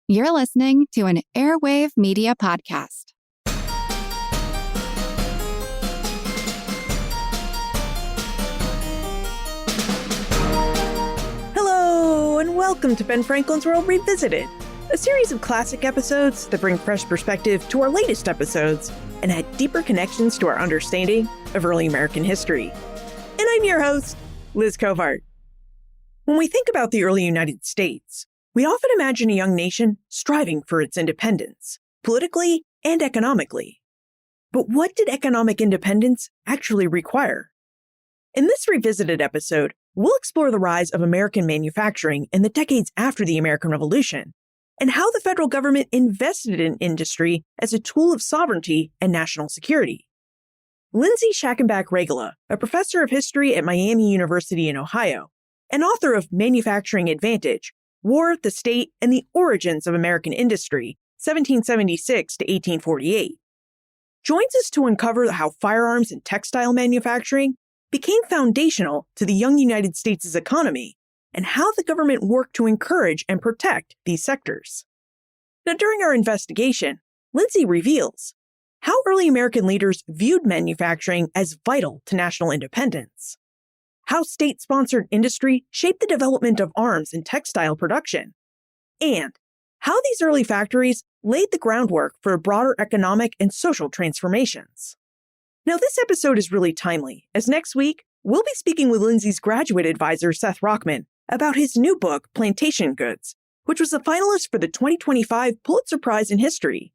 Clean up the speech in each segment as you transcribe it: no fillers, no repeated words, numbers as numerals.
You're listening to an Airwave Media Podcast. Hello, and welcome to Ben Franklin's World Revisited, a series of classic episodes that bring fresh perspective to our latest episodes and add deeper connections to our understanding of early American history. And I'm your host, Liz Covart. When we think about the early United States, we often imagine a young nation striving for its independence, politically and economically. But what did economic independence actually require? In this revisited episode, we'll explore the rise of American manufacturing in the decades after the American Revolution, and how the federal government invested in industry as a tool of sovereignty and national security. Lindsay Schackenbach-Regula, a professor of history at Miami University in Ohio, and author of Manufacturing Advantage, War, the State, and the Origins of American Industry, 1776 to 1848, joins us to uncover how firearms and textile manufacturing became foundational to the young United States' economy and how the government worked to encourage and protect these sectors. Now, during our investigation, Lindsay reveals how early American leaders viewed manufacturing as vital to national independence, how state-sponsored industry shaped the development of arms and textile production, and how these early factories laid the groundwork for broader economic and social transformations. Now, this episode is really timely, as next week, we'll be speaking with Lindsay's graduate advisor, Seth Rockman, about his new book, Plantation Goods, which was a finalist for the 2025 Pulitzer Prize in History.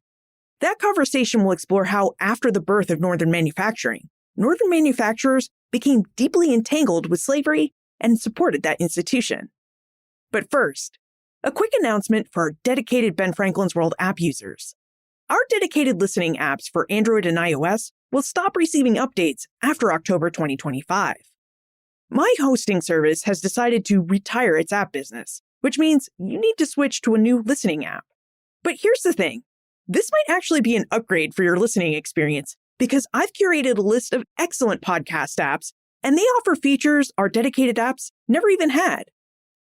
That conversation will explore how, after the birth of Northern manufacturing, Northern manufacturers became deeply entangled with slavery and supported that institution. But first, a quick announcement for our dedicated Ben Franklin's World app users. Our dedicated listening apps for Android and iOS will stop receiving updates after October 2025. My hosting service has decided to retire its app business, which means you need to switch to a new listening app. But here's the thing. This might actually be an upgrade for your listening experience because I've curated a list of excellent podcast apps, and they offer features our dedicated apps never even had.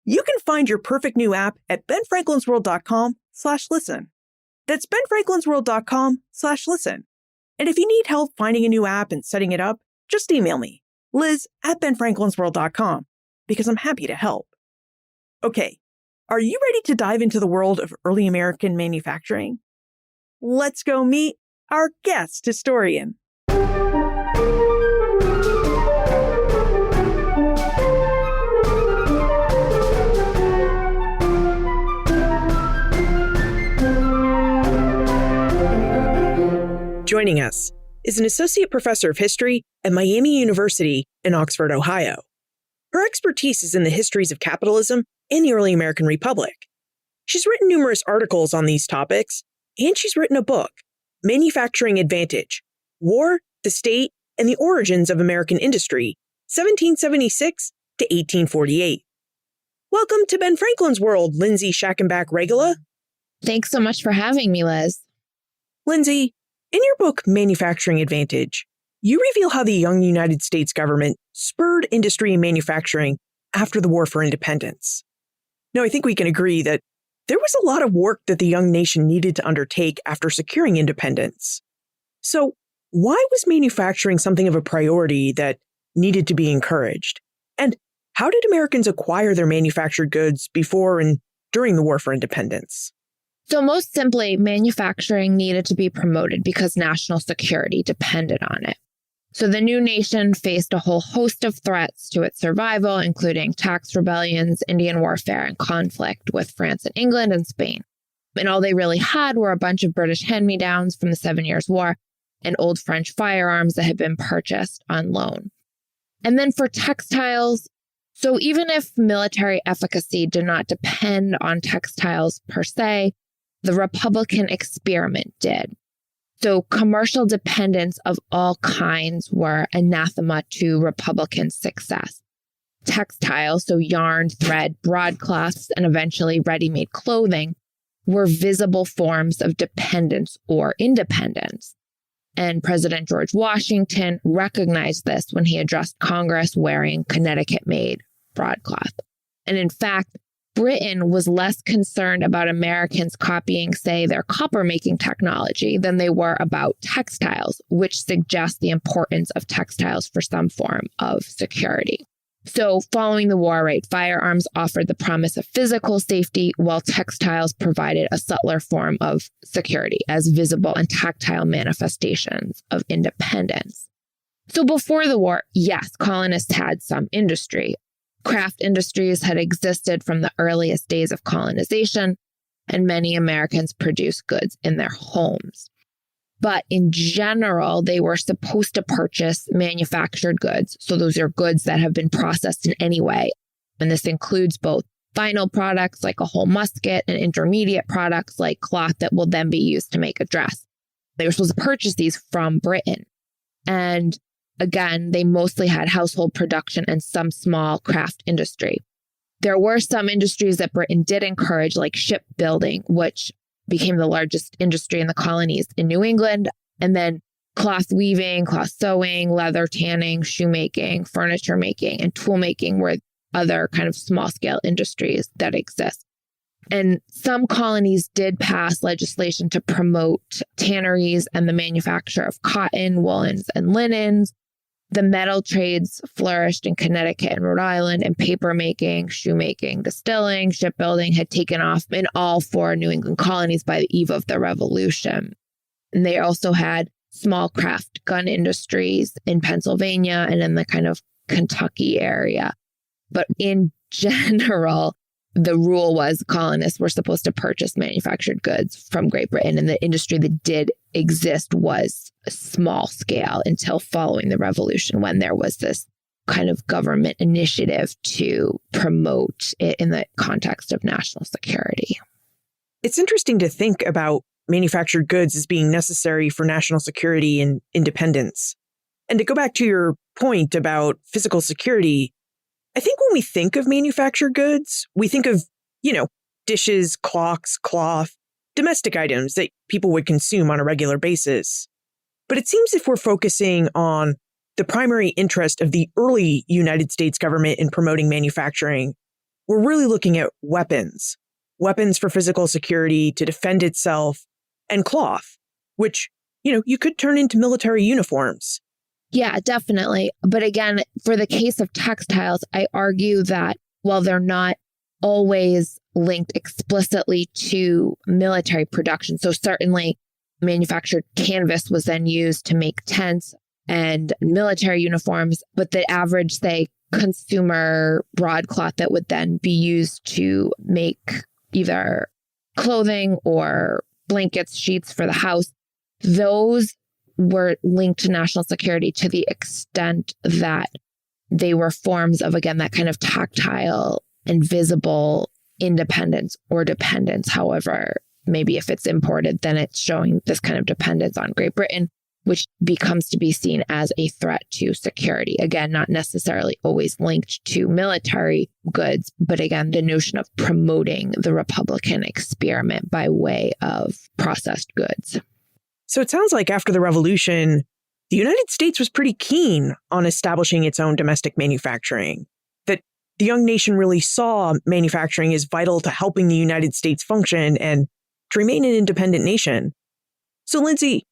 You can find your perfect new app at benfranklinsworld.com/listen. That's benfranklinsworld.com/listen. And if you need help finding a new app and setting it up, just email me, liz@benfranklinsworld.com, because I'm happy to help. Okay, are you ready to dive into the world of early American manufacturing? Let's go meet our guest historian. Joining us is an associate professor of history at Miami University in Oxford, Ohio. Her expertise is in the histories of capitalism and the early American Republic. She's written numerous articles on these topics, and she's written a book, Manufacturing Advantage, War, the State, and the Origins of American Industry, 1776 to 1848. Welcome to Ben Franklin's World, Lindsay Schackenbach-Regula. Thanks so much for having me, Liz. Lindsay, in your book, Manufacturing Advantage, you reveal how the young United States government spurred industry and manufacturing after the War for Independence. Now, I think we can agree that there was a lot of work that the young nation needed to undertake after securing independence. So, why was manufacturing something of a priority that needed to be encouraged? And how did Americans acquire their manufactured goods before and during the War for Independence? So most simply, manufacturing needed to be promoted because national security depended on it. So the new nation faced a whole host of threats to its survival, including tax rebellions, Indian warfare, and conflict with France and England and Spain. And all they really had were a bunch of British hand-me-downs from the 7 Years' War and old French firearms that had been purchased on loan. And then for textiles, so even if military efficacy did not depend on textiles per se, the Republican experiment did. So commercial dependence of all kinds were anathema to Republican success. Textiles, so yarn, thread, broadcloths, and eventually ready-made clothing, were visible forms of dependence or independence. And President George Washington recognized this when he addressed Congress wearing Connecticut-made broadcloth. And in fact, Britain was less concerned about Americans copying, say, their copper-making technology than they were about textiles, which suggests the importance of textiles for some form of security. So following the war, right, firearms offered the promise of physical safety, while textiles provided a subtler form of security as visible and tactile manifestations of independence. So before the war, yes, colonists had some industry. Craft industries had existed from the earliest days of colonization, and many Americans produced goods in their homes. But in general, they were supposed to purchase manufactured goods. So those are goods that have been processed in any way. And this includes both final products like a whole musket and intermediate products like cloth that will then be used to make a dress. They were supposed to purchase these from Britain. And again, they mostly had household production and some small craft industry. There were some industries that Britain did encourage, like shipbuilding, which became the largest industry in the colonies in New England, and then cloth weaving, cloth sewing, leather tanning, shoemaking, furniture making, and tool making were other kind of small-scale industries that exist. And some colonies did pass legislation to promote tanneries and the manufacture of cotton, woolens, and linens. The metal trades flourished in Connecticut and Rhode Island, and paper making, shoemaking, distilling, shipbuilding had taken off in all 4 New England colonies by the eve of the Revolution. And they also had small craft gun industries in Pennsylvania and in the kind of Kentucky area. But in general, the rule was colonists were supposed to purchase manufactured goods from Great Britain, and the industry that did exist was small scale until following the Revolution, when there was this kind of government initiative to promote it in the context of national security. It's interesting to think about manufactured goods as being necessary for national security and independence. And to go back to your point about physical security, I think when we think of manufactured goods, we think of, dishes, clocks, cloth, domestic items that people would consume on a regular basis. But it seems if we're focusing on the primary interest of the early United States government in promoting manufacturing, we're really looking at weapons for physical security to defend itself, and cloth, which, you could turn into military uniforms. Yeah, definitely. But again, for the case of textiles, I argue that while they're not always linked explicitly to military production, so certainly manufactured canvas was then used to make tents and military uniforms, but the average, say, consumer broadcloth that would then be used to make either clothing or blankets, sheets for the house, those were linked to national security to the extent that they were forms of, again, that kind of tactile and visible independence or dependence. However, maybe if it's imported, then it's showing this kind of dependence on Great Britain, which becomes to be seen as a threat to security. Again, not necessarily always linked to military goods, but again, the notion of promoting the Republican experiment by way of processed goods. So it sounds like after the Revolution, the United States was pretty keen on establishing its own domestic manufacturing, that the young nation really saw manufacturing as vital to helping the United States function and to remain an independent nation. So, Lindsay,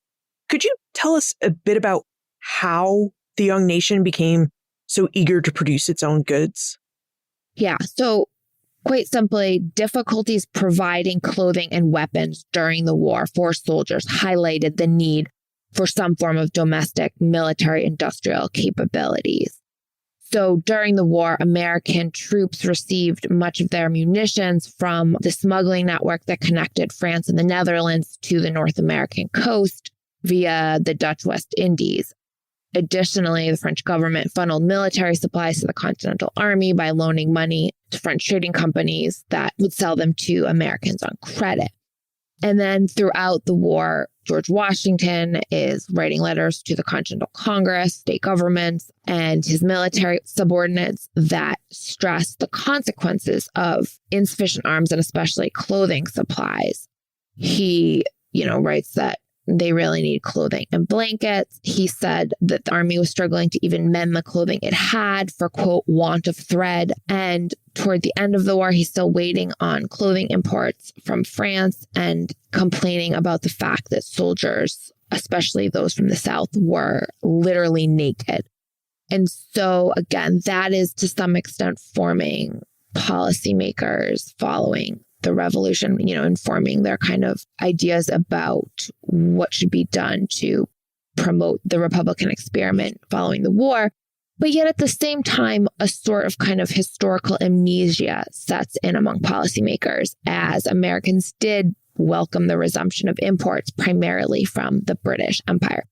could you tell us a bit about how the young nation became so eager to produce its own goods? Yeah, so quite simply, difficulties providing clothing and weapons during the war for soldiers highlighted the need for some form of domestic military industrial capabilities. So during the war, American troops received much of their munitions from the smuggling network that connected France and the Netherlands to the North American coast via the Dutch West Indies. Additionally, the French government funneled military supplies to the Continental Army by loaning money to French trading companies that would sell them to Americans on credit. And then throughout the war, George Washington is writing letters to the Continental Congress, state governments, and his military subordinates that stress the consequences of insufficient arms and especially clothing supplies. He, writes that they really need clothing and blankets. He said that the army was struggling to even mend the clothing it had for, quote, want of thread. And toward the end of the war, he's still waiting on clothing imports from France and complaining about the fact that soldiers, especially those from the South, were literally naked. And so, again, that is to some extent forming policymakers following the revolution, informing their kind of ideas about what should be done to promote the Republican experiment following the war. But yet at the same time, a sort of kind of historical amnesia sets in among policymakers as Americans did welcome the resumption of imports primarily from the British Empire.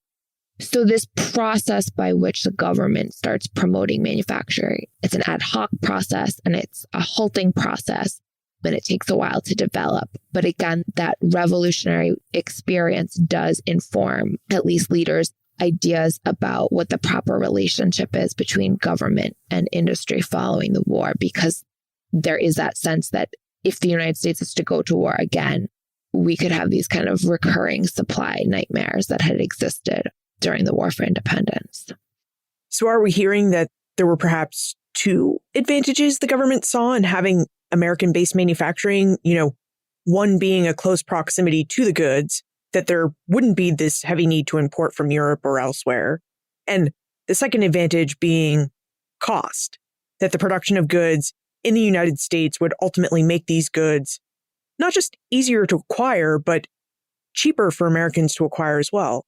So this process by which the government starts promoting manufacturing, it's an ad hoc process and it's a halting process. And it takes a while to develop. But again, that revolutionary experience does inform at least leaders' ideas about what the proper relationship is between government and industry following the war, because there is that sense that if the United States is to go to war again, we could have these kind of recurring supply nightmares that had existed during the War for Independence. So are we hearing that there were perhaps two advantages the government saw in having American-based manufacturing, one being a close proximity to the goods, that there wouldn't be this heavy need to import from Europe or elsewhere. And the second advantage being cost, that the production of goods in the United States would ultimately make these goods not just easier to acquire, but cheaper for Americans to acquire as well.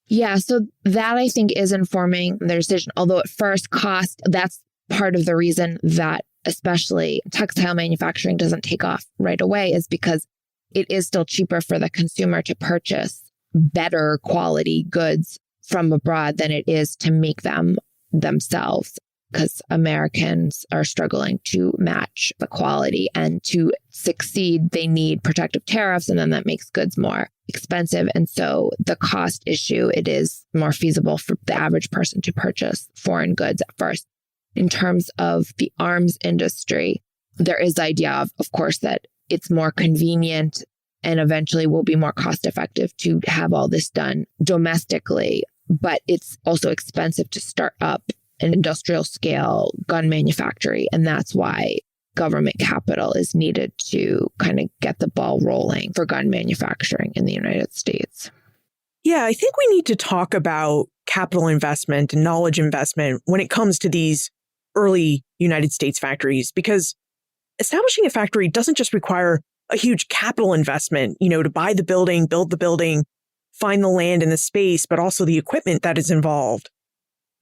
Yeah, so that I think is informing their decision. Although at first cost, that's part of the reason that especially textile manufacturing doesn't take off right away, is because it is still cheaper for the consumer to purchase better quality goods from abroad than it is to make them themselves, because Americans are struggling to match the quality, and to succeed, they need protective tariffs, and then that makes goods more expensive. And so the cost issue, it is more feasible for the average person to purchase foreign goods at first. In terms of the arms industry, there is the idea of course, that it's more convenient and eventually will be more cost effective to have all this done domestically. But it's also expensive to start up an industrial scale gun manufacturing. And that's why government capital is needed to kind of get the ball rolling for gun manufacturing in the United States. Yeah, I think we need to talk about capital investment and knowledge investment when it comes to these early United States factories, because establishing a factory doesn't just require a huge capital investment, to buy the building, build the building, find the land and the space, but also the equipment that is involved.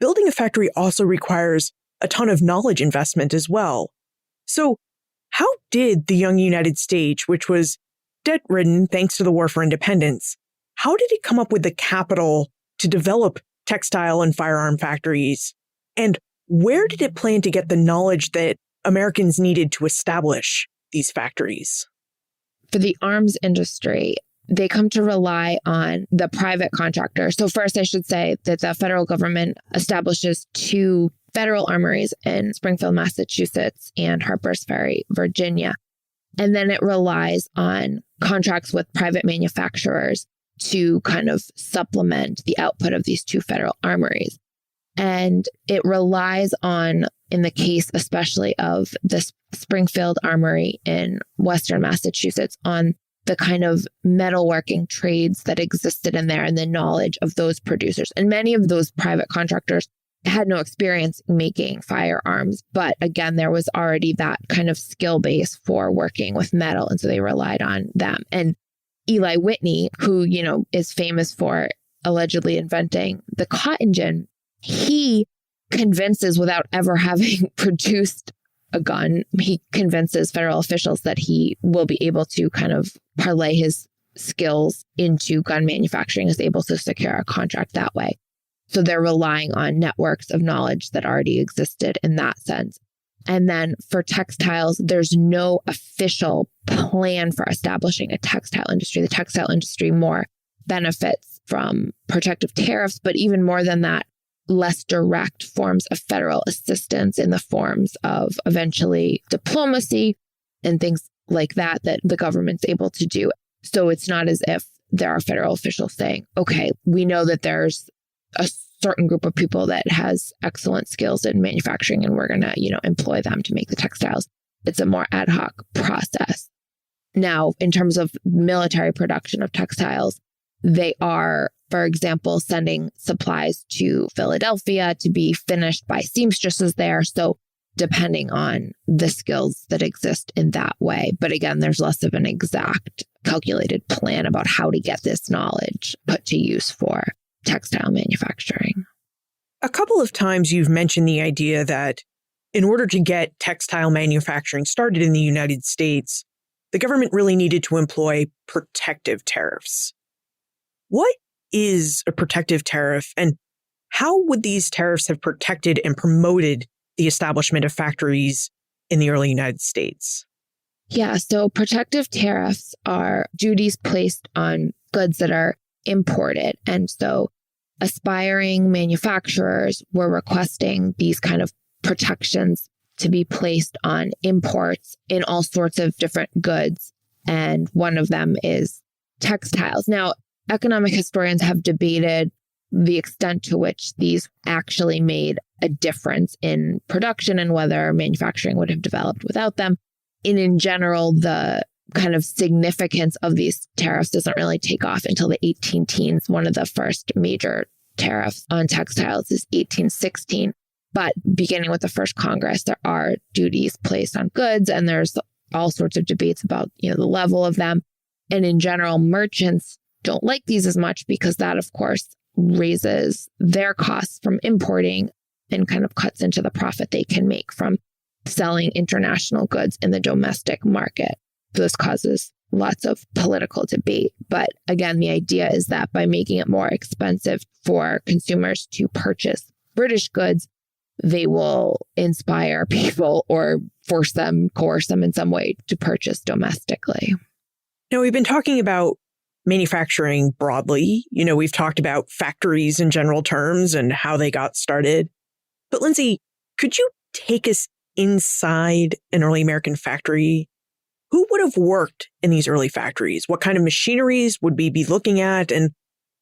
Building a factory also requires a ton of knowledge investment as well. So how did the young United States, which was debt-ridden thanks to the War for Independence, how did it come up with the capital to develop textile and firearm factories? And where did it plan to get the knowledge that Americans needed to establish these factories? For the arms industry, they come to rely on the private contractor. So first, I should say that the federal government establishes two federal armories in Springfield, Massachusetts, and Harpers Ferry, Virginia. And then it relies on contracts with private manufacturers to kind of supplement the output of these two federal armories. And it relies on, in the case especially of the Springfield Armory in Western Massachusetts, on the kind of metalworking trades that existed in there and the knowledge of those producers. And many of those private contractors had no experience making firearms. But again, there was already that kind of skill base for working with metal. And so they relied on them. And Eli Whitney, who, is famous for allegedly inventing the cotton gin, he convinces, without ever having produced a gun, he convinces federal officials that he will be able to kind of parlay his skills into gun manufacturing, is able to secure a contract that way. So they're relying on networks of knowledge that already existed in that sense. And then for textiles, there's no official plan for establishing a textile industry. The textile industry more benefits from protective tariffs, but even more than that, less direct forms of federal assistance in the forms of eventually diplomacy and things like that the government's able to do. So it's not as if there are federal officials saying, okay, we know that there's a certain group of people that has excellent skills in manufacturing and we're going to, employ them to make the textiles. It's a more ad hoc process. Now, in terms of military production of textiles, they are, for example, sending supplies to Philadelphia to be finished by seamstresses there. So depending on the skills that exist in that way. But again, there's less of an exact calculated plan about how to get this knowledge put to use for textile manufacturing. A couple of times you've mentioned the idea that in order to get textile manufacturing started in the United States, the government really needed to employ protective tariffs. What is a protective tariff, and how would these tariffs have protected and promoted the establishment of factories in the early United States? Yeah, so protective tariffs are duties placed on goods that are imported. And so aspiring manufacturers were requesting these kind of protections to be placed on imports in all sorts of different goods. And one of them is textiles. Now, economic historians have debated the extent to which these actually made a difference in production and whether manufacturing would have developed without them. And in general, the kind of significance of these tariffs doesn't really take off until the 18 teens. One of the first major tariffs on textiles is 1816. But beginning with the first Congress, there are duties placed on goods, and there's all sorts of debates about, the level of them. And in general, merchants don't like these as much because that, of course, raises their costs from importing and kind of cuts into the profit they can make from selling international goods in the domestic market. This causes lots of political debate. But again, the idea is that by making it more expensive for consumers to purchase British goods, they will inspire people or coerce them in some way to purchase domestically. Now, we've been talking about manufacturing broadly. We've talked about factories in general terms and how they got started. But Lindsay, could you take us inside an early American factory? Who would have worked in these early factories? What kind of machineries would we be looking at? And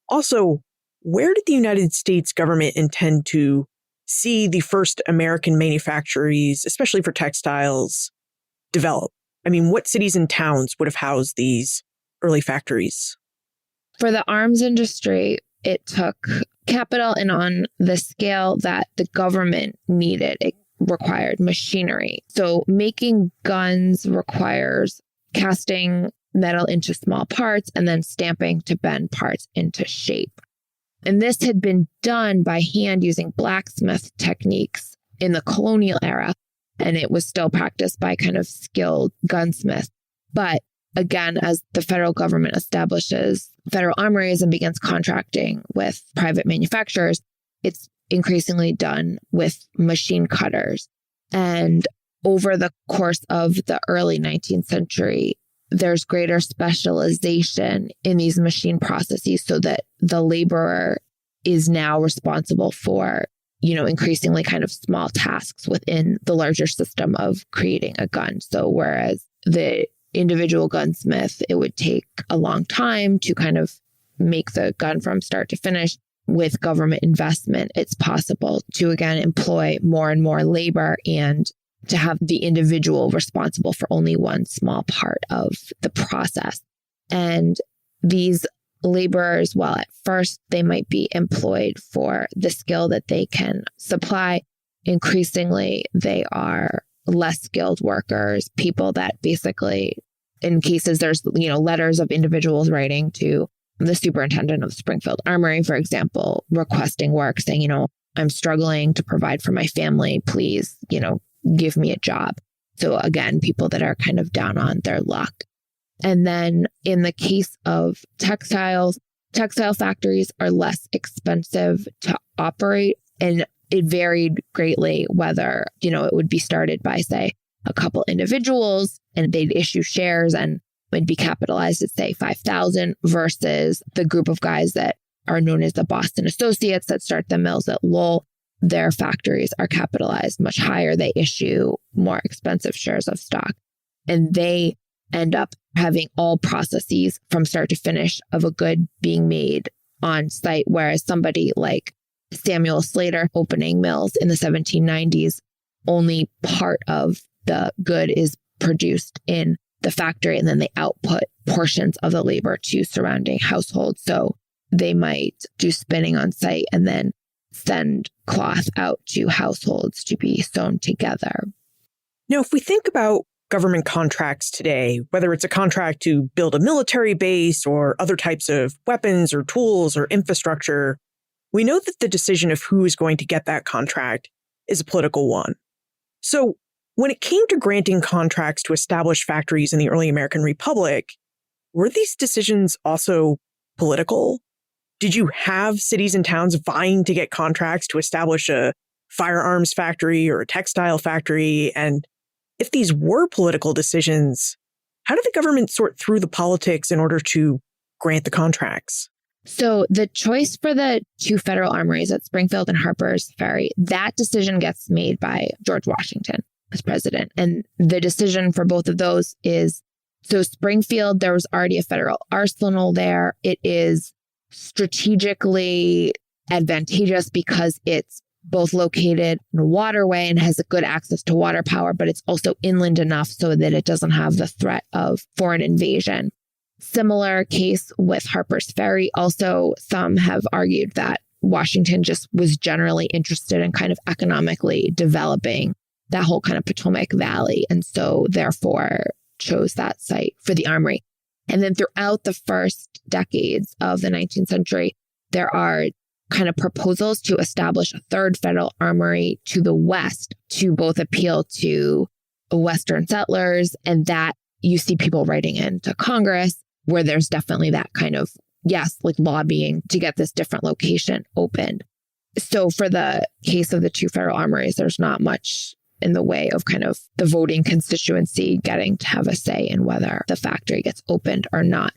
also, where did the United States government intend to see the first American manufactories, especially for textiles, develop? I mean, what cities and towns would have housed these early factories? For the arms industry, it took capital, and on the scale that the government needed, it required machinery. So making guns requires casting metal into small parts and then stamping to bend parts into shape. And this had been done by hand using blacksmith techniques in the colonial era, and it was still practiced by kind of skilled gunsmiths. But again, as the federal government establishes federal armories and begins contracting with private manufacturers, it's increasingly done with machine cutters. And over the course of the early 19th century, there's greater specialization in these machine processes so that the laborer is now responsible for, increasingly kind of small tasks within the larger system of creating a gun. So whereas the individual gunsmith, it would take a long time to kind of make the gun from start to finish. With government investment, it's possible to, again, employ more and more labor and to have the individual responsible for only one small part of the process. And these laborers, while at first they might be employed for the skill that they can supply, increasingly they are less skilled workers, people that basically, in cases there's, letters of individuals writing to the superintendent of the Springfield Armory, for example, requesting work, saying, I'm struggling to provide for my family. Please, give me a job. So again, people that are kind of down on their luck. And then in the case of textile factories are less expensive to operate. And it varied greatly whether, it would be started by, say, a couple individuals and they'd issue shares and would be capitalized at, say, 5,000 versus the group of guys that are known as the Boston Associates that start the mills at Lowell. Their factories are capitalized much higher. They issue more expensive shares of stock. And they end up having all processes from start to finish of a good being made on site, whereas somebody like Samuel Slater opening mills in the 1790s, only part of the good is produced in the factory, and then they output portions of the labor to surrounding households. So they might do spinning on site and then send cloth out to households to be sewn together. Now, if we think about government contracts today, whether it's a contract to build a military base or other types of weapons or tools or infrastructure, we know that the decision of who is going to get that contract is a political one. So when it came to granting contracts to establish factories in the early American Republic, were these decisions also political? Did you have cities and towns vying to get contracts to establish a firearms factory or a textile factory? And if these were political decisions, how did the government sort through the politics in order to grant the contracts? So the choice for the two federal armories at Springfield and Harper's Ferry, that decision gets made by George Washington as president. And the decision for both of those is, so Springfield, there was already a federal arsenal there. It is strategically advantageous because it's both located in a waterway and has a good access to water power, but it's also inland enough so that it doesn't have the threat of foreign invasion. Similar case with Harper's Ferry. Also, some have argued that Washington just was generally interested in kind of economically developing that whole kind of Potomac Valley, and so therefore chose that site for the armory. And then throughout the first decades of the 19th century, there are kind of proposals to establish a third federal armory to the west to both appeal to Western settlers, and that you see people writing into Congress where there's definitely that kind of, yes, like lobbying to get this different location opened. So for the case of the two federal armories, there's not much in the way of kind of the voting constituency getting to have a say in whether the factory gets opened or not.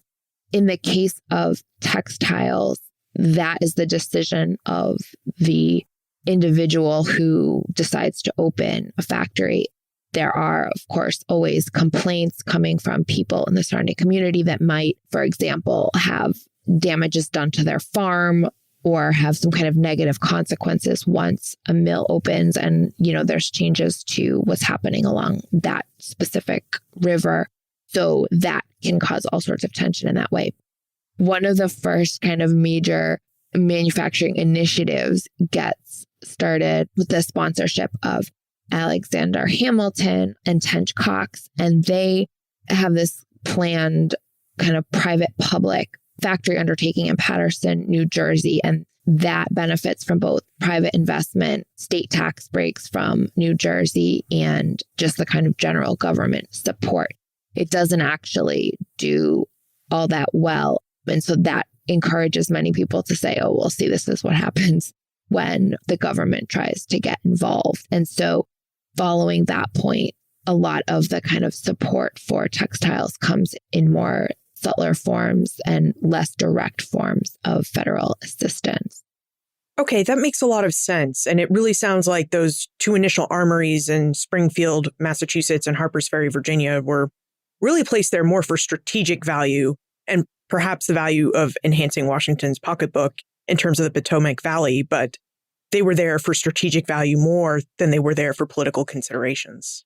In the case of textiles, that is the decision of the individual who decides to open a factory. There are, of course, always complaints coming from people in the surrounding community that might, for example, have damages done to their farm or have some kind of negative consequences once a mill opens and, there's changes to what's happening along that specific river. So that can cause all sorts of tension in that way. One of the first kind of major manufacturing initiatives gets started with the sponsorship of Alexander Hamilton and Tench Coxe, and they have this planned kind of private-public factory undertaking in Paterson, New Jersey, and that benefits from both private investment, state tax breaks from New Jersey, and just the kind of general government support. It doesn't actually do all that well, and so that encourages many people to say, oh, well, see, this is what happens when the government tries to get involved. And so following that point, a lot of the kind of support for textiles comes in more subtler forms and less direct forms of federal assistance. Okay, that makes a lot of sense. And it really sounds like those two initial armories in Springfield, Massachusetts and Harper's Ferry, Virginia were really placed there more for strategic value and perhaps the value of enhancing Washington's pocketbook in terms of the Potomac Valley, but they were there for strategic value more than they were there for political considerations.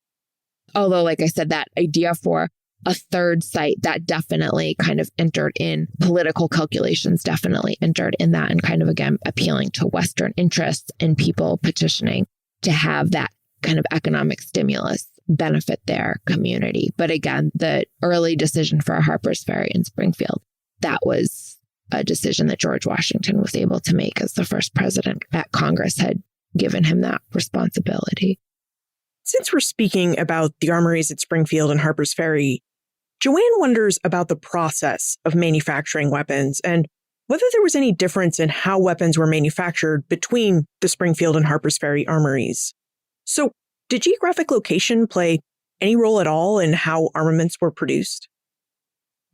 Although, like I said, that idea for a third site, that definitely kind of entered in political calculations, definitely entered in that, and kind of, again, appealing to Western interests and people petitioning to have that kind of economic stimulus benefit their community. But again, the early decision for Harper's Ferry in Springfield, that was a decision that George Washington was able to make as the first president that Congress had given him that responsibility. Since we're speaking about the armories at Springfield and Harper's Ferry, Joanne wonders about the process of manufacturing weapons and whether there was any difference in how weapons were manufactured between the Springfield and Harper's Ferry armories. So, did geographic location play any role at all in how armaments were produced?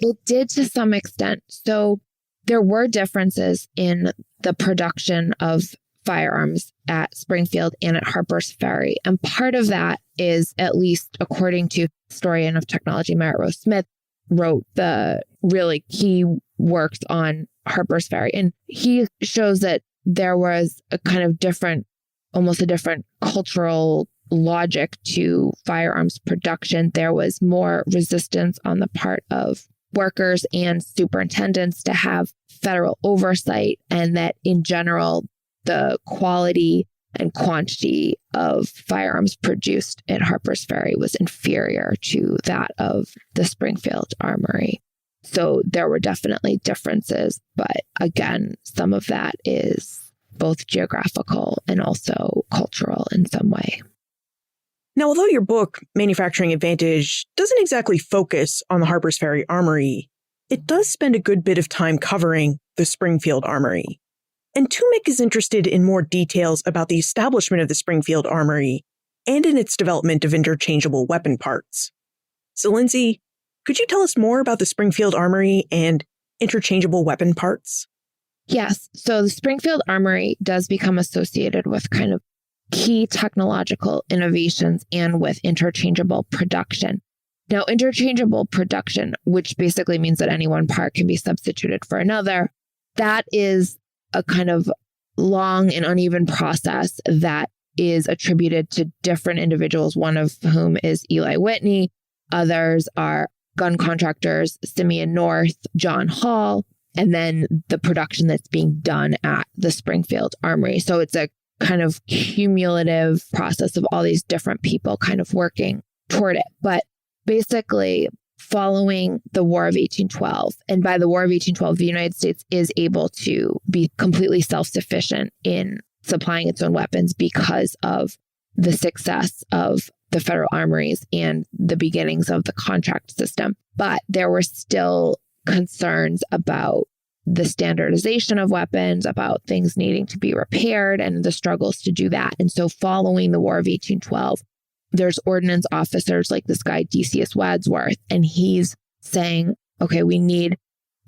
It did to some extent. So there were differences in the production of firearms at Springfield and at Harper's Ferry. And part of that is, at least according to historian of technology Merritt Rose Smith, wrote the really key works on Harper's Ferry. And he shows that there was a kind of different, almost a different cultural logic to firearms production. There was more resistance on the part of workers and superintendents to have federal oversight, and that in general, the quality and quantity of firearms produced at Harper's Ferry was inferior to that of the Springfield Armory. So there were definitely differences, but again, some of that is both geographical and also cultural in some way. Now, although your book, Manufacturing Advantage, doesn't exactly focus on the Harper's Ferry Armory, it does spend a good bit of time covering the Springfield Armory. And Tumek is interested in more details about the establishment of the Springfield Armory and in its development of interchangeable weapon parts. So, Lindsay, could you tell us more about the Springfield Armory and interchangeable weapon parts? Yes. So the Springfield Armory does become associated with kind of key technological innovations and with interchangeable production. Now, interchangeable production, which basically means that any one part can be substituted for another, that is a kind of long and uneven process that is attributed to different individuals, one of whom is Eli Whitney. Others are gun contractors, Simeon North, John Hall, and then the production that's being done at the Springfield Armory. So it's a kind of cumulative process of all these different people kind of working toward it. But basically, following the War of 1812, and by the War of 1812, the United States is able to be completely self-sufficient in supplying its own weapons because of the success of the federal armories and the beginnings of the contract system. But there were still concerns about the standardization of weapons, about things needing to be repaired and the struggles to do that. And so following the War of 1812, there's ordnance officers like this guy, Decius Wadsworth, and he's saying, okay, we need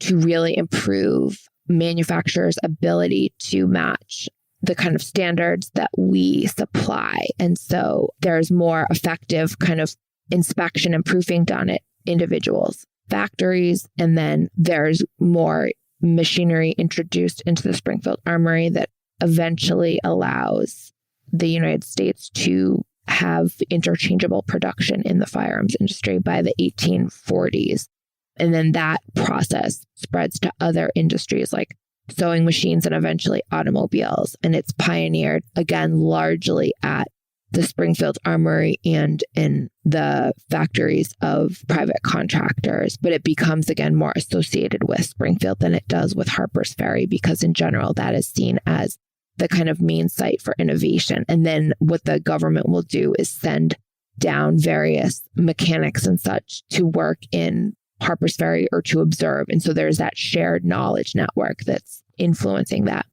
to really improve manufacturers' ability to match the kind of standards that we supply. And so there's more effective kind of inspection and proofing done at individuals' factories. And then there's more machinery introduced into the Springfield Armory that eventually allows the United States to have interchangeable production in the firearms industry by the 1840s. And then that process spreads to other industries like sewing machines and eventually automobiles. And it's pioneered, again, largely at the Springfield Armory and in the factories of private contractors. But it becomes, again, more associated with Springfield than it does with Harper's Ferry, because in general, that is seen as the kind of main site for innovation. And then what the government will do is send down various mechanics and such to work in Harper's Ferry or to observe. And so there's that shared knowledge network that's influencing that.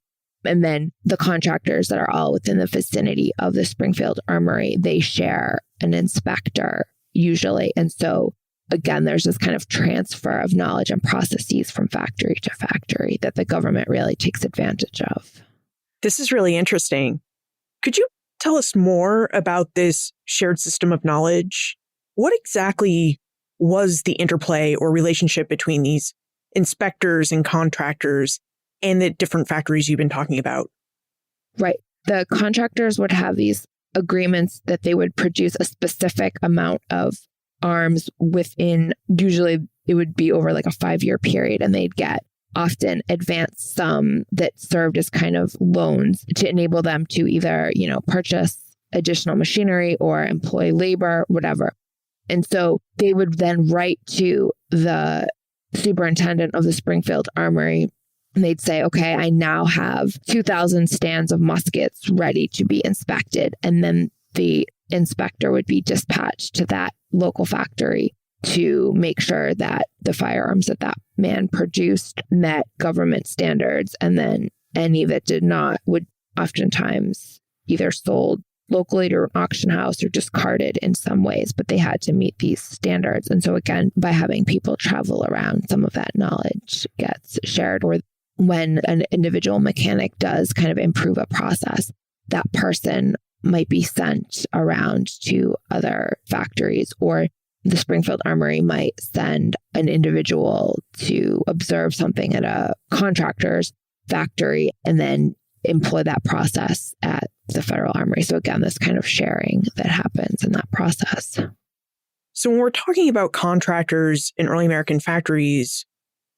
And then the contractors that are all within the vicinity of the Springfield Armory, they share an inspector usually. And so again, there's this kind of transfer of knowledge and processes from factory to factory that the government really takes advantage of. This is really interesting. Could you tell us more about this shared system of knowledge? What exactly was the interplay or relationship between these inspectors and contractors and the different factories you've been talking about? Right. The contractors would have these agreements that they would produce a specific amount of arms within, usually it would be over like a 5-year period, and they'd get often advanced sum that served as kind of loans to enable them to either, purchase additional machinery or employ labor, whatever. And so they would then write to the superintendent of the Springfield Armory, and they'd say, okay, I now have 2,000 stands of muskets ready to be inspected. And then the inspector would be dispatched to that local factory to make sure that the firearms that that man produced met government standards. And then any that did not would oftentimes either sold locally to an auction house or discarded in some ways, but they had to meet these standards. And so again, by having people travel around, some of that knowledge gets shared. Or when an individual mechanic does kind of improve a process, that person might be sent around to other factories, or the Springfield Armory might send an individual to observe something at a contractor's factory and then employ that process at the Federal Armory. So again, this kind of sharing that happens in that process. So when we're talking about contractors in early American factories,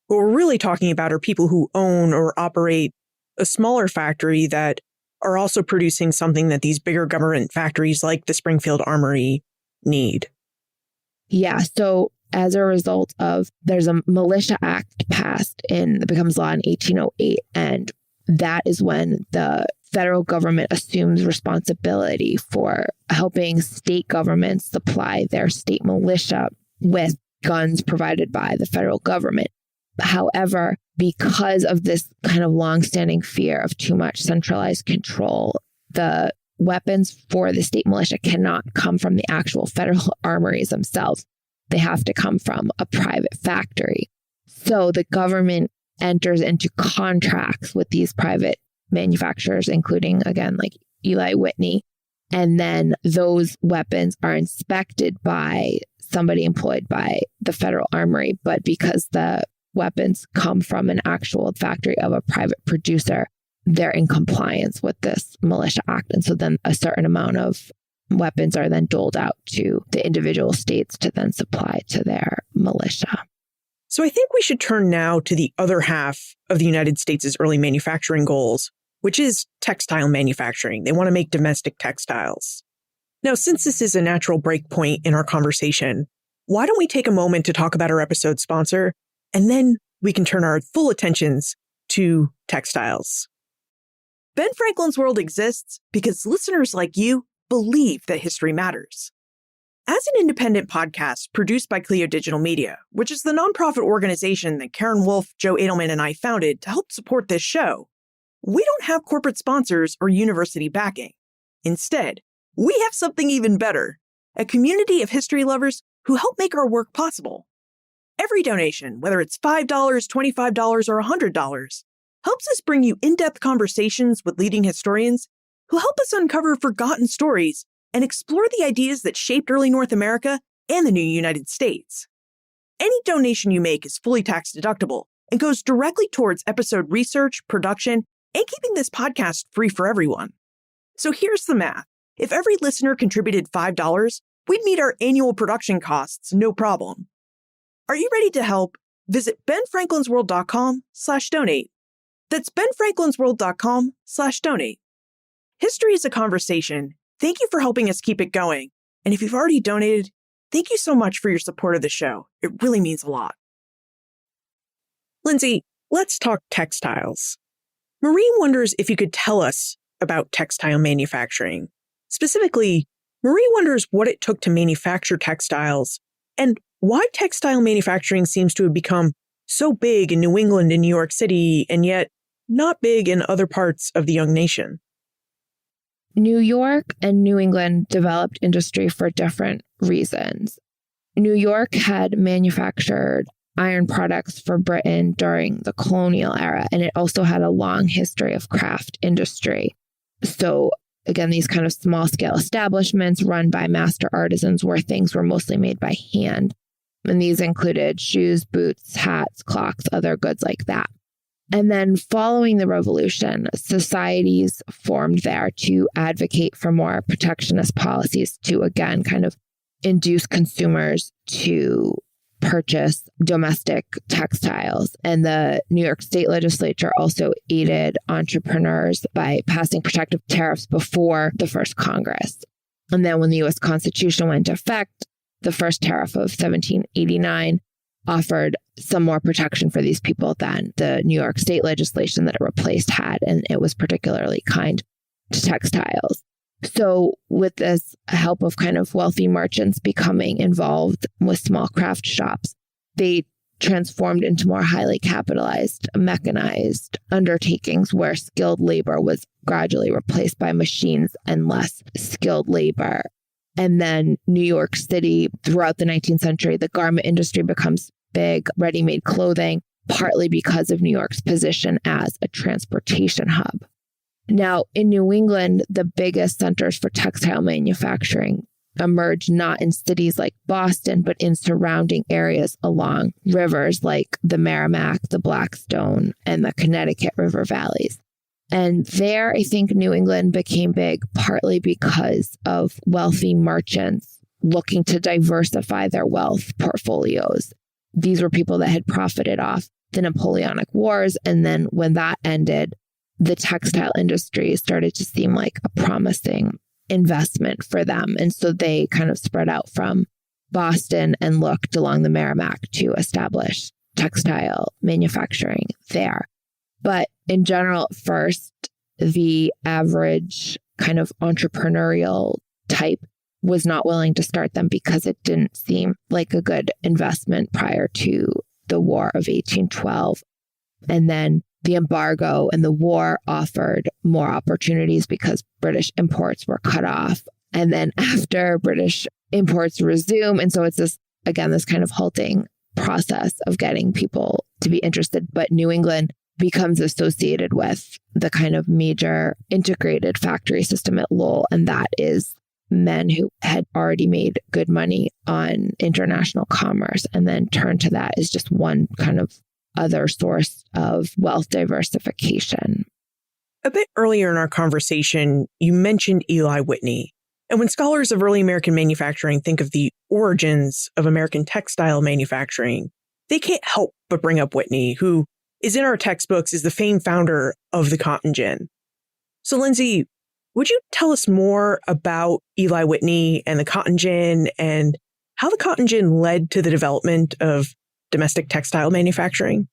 what we're really talking about are people who own or operate a smaller factory that are also producing something that these bigger government factories like the Springfield Armory need. Yeah. So as a result of, there's a Militia Act passed that becomes law in 1808. And that is when the federal government assumes responsibility for helping state governments supply their state militia with guns provided by the federal government. However, because of this kind of longstanding fear of too much centralized control, the weapons for the state militia cannot come from the actual federal armories themselves. They have to come from a private factory. So the government enters into contracts with these private manufacturers, including, again, like Eli Whitney. And then those weapons are inspected by somebody employed by the federal armory. But because the weapons come from an actual factory of a private producer, they're in compliance with this Militia Act. And so then a certain amount of weapons are then doled out to the individual states to then supply to their militia. So I think we should turn now to the other half of the United States' early manufacturing goals, which is textile manufacturing. They want to make domestic textiles. Now, since this is a natural break point in our conversation, why don't we take a moment to talk about our episode sponsor, and then we can turn our full attentions to textiles. Ben Franklin's World exists because listeners like you believe that history matters. As an independent podcast produced by Clio Digital Media, which is the nonprofit organization that Karen Wolf, Joe Edelman, and I founded to help support this show, we don't have corporate sponsors or university backing. Instead, we have something even better, a community of history lovers who help make our work possible. Every donation, whether it's $5, $25, or $100, helps us bring you in-depth conversations with leading historians who help us uncover forgotten stories and explore the ideas that shaped early North America and the new United States. Any donation you make is fully tax-deductible and goes directly towards episode research, production, and keeping this podcast free for everyone. So here's the math. If every listener contributed $5, we'd meet our annual production costs, no problem. Are you ready to help? Visit benfranklinsworld.com/donate. That's benfranklinsworld.com/donate. History is a conversation. Thank you for helping us keep it going. And if you've already donated, thank you so much for your support of the show. It really means a lot. Lindsay, let's talk textiles. Maureen wonders if you could tell us about textile manufacturing. Specifically, Marie wonders what it took to manufacture textiles and why textile manufacturing seems to have become so big in New England and New York City, and yet not big in other parts of the young nation. New York and New England developed industry for different reasons. New York had manufactured iron products for Britain during the colonial era, and it also had a long history of craft industry. So again, these kind of small scale establishments run by master artisans where things were mostly made by hand. And these included shoes, boots, hats, clocks, other goods like that. And then following the revolution, societies formed there to advocate for more protectionist policies to, again, kind of induce consumers to purchase domestic textiles. And the New York State legislature also aided entrepreneurs by passing protective tariffs before the first Congress. And then when the U.S. Constitution went into effect, the first tariff of 1789 offered some more protection for these people than the New York State legislation that it replaced had, and it was particularly kind to textiles. So with this help of kind of wealthy merchants becoming involved with small craft shops, they transformed into more highly capitalized, mechanized undertakings where skilled labor was gradually replaced by machines and less skilled labor. And then New York City, throughout the 19th century, the garment industry becomes big, ready-made clothing, partly because of New York's position as a transportation hub. Now, in New England, the biggest centers for textile manufacturing emerged not in cities like Boston, but in surrounding areas along rivers like the Merrimack, the Blackstone, and the Connecticut River valleys. And there, I think New England became big partly because of wealthy merchants looking to diversify their wealth portfolios. These were people that had profited off the Napoleonic Wars. And then when that ended, the textile industry started to seem like a promising investment for them. And so they kind of spread out from Boston and looked along the Merrimack to establish textile manufacturing there. But in general, at first, the average kind of entrepreneurial type was not willing to start them because it didn't seem like a good investment prior to the War of 1812. And then the embargo and the war offered more opportunities because British imports were cut off. And then after British imports resume. And so it's this kind of halting process of getting people to be interested. But New England becomes associated with the kind of major integrated factory system at Lowell. And that is men who had already made good money on international commerce and then turned to that as just one kind of other source of wealth diversification. A bit earlier in our conversation, you mentioned Eli Whitney. And when scholars of early American manufacturing think of the origins of American textile manufacturing, they can't help but bring up Whitney, who is in our textbooks as the famed founder of the cotton gin. So, Lindsay, would you tell us more about Eli Whitney and the cotton gin and how the cotton gin led to the development of domestic textile manufacturing?